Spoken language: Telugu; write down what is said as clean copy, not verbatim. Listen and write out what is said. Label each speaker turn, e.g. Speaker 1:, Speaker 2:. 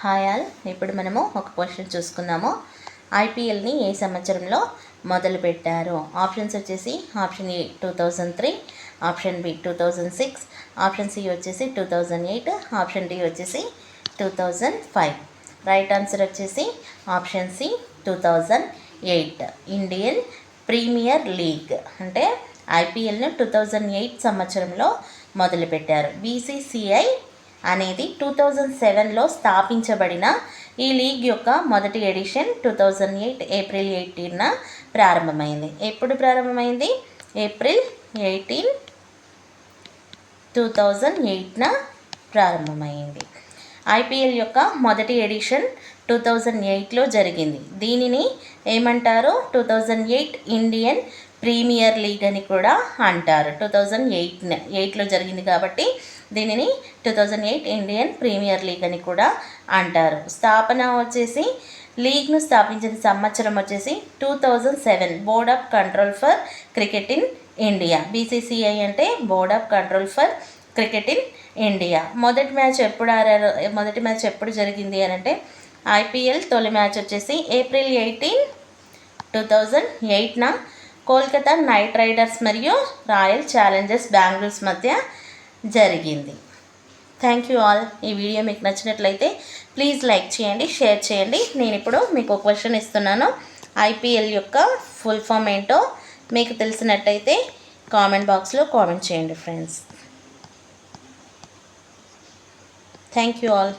Speaker 1: Hi all. ఇప్పుడు మనము ఒక క్వశ్చన్ చూసుకుందాము. ఐపీఎల్ని ఏ సంవత్సరంలో మొదలుపెట్టారు? ఆప్షన్స్ వచ్చేసి option A 2003, option B 2006, option C వచ్చేసి 2008, ఆప్షన్ డి వచ్చేసి 2005. రైట్ ఆన్సర్ వచ్చేసి option C 2008. Indian Premier League అంటే ఐపీఎల్ను 2008 సంవత్సరంలో మొదలుపెట్టారు. బీసీసీఐ అనేది 2007లో స్థాపించబడిన ఈ లీగ్ యొక్క మొదటి ఎడిషన్ 2008 ఏప్రిల్ 18న ప్రారంభమైంది. ఎప్పుడు ప్రారంభమైంది? ఏప్రిల్ 18, 2008న ప్రారంభమైంది. ఐపీఎల్ యొక్క మొదటి ఎడిషన్ 2008లో జరిగింది. దీనిని ఏమంటారు? 2008 ఇండియన్ ప్రీమియర్ లీగ్ అని కూడా అంటారు. 2008లో జరిగింది కాబట్టి దీనిని 2008 ఇండియన్ ప్రీమియర్ లీగ్ అని కూడా అంటారు. స్థాపన వచ్చేసి లీగ్ను స్థాపించిన సంవత్సరం వచ్చేసి 2007. Board of control for cricket in India. BCCI అంటే board of control for cricket in India. మొదటి మ్యాచ్ ఎప్పుడు జరిగింది అని అంటే ఐపీఎల్ తొలి మ్యాచ్ వచ్చేసి ఏప్రిల్ 18, 2008న కోల్కతా నైట్ రైడర్స్ మరియు రాయల్ ఛాలెంజర్స్ బెంగళూరు మధ్య జరిగింది. Thank you all. ఈ వీడియో మీకు నచ్చినట్లయితే ప్లీజ్ లైక్ చేయండి, షేర్ చేయండి. నేను ఇప్పుడు మీకు ఒక క్వశ్చన్ ఇస్తున్నాను. ఐపీఎల్ యొక్క ఫుల్ ఫామ్ ఏంటో మీకు తెలిసినట్టయితే కామెంట్ బాక్స్లో కామెంట్ చేయండి ఫ్రెండ్స్. Thank you all.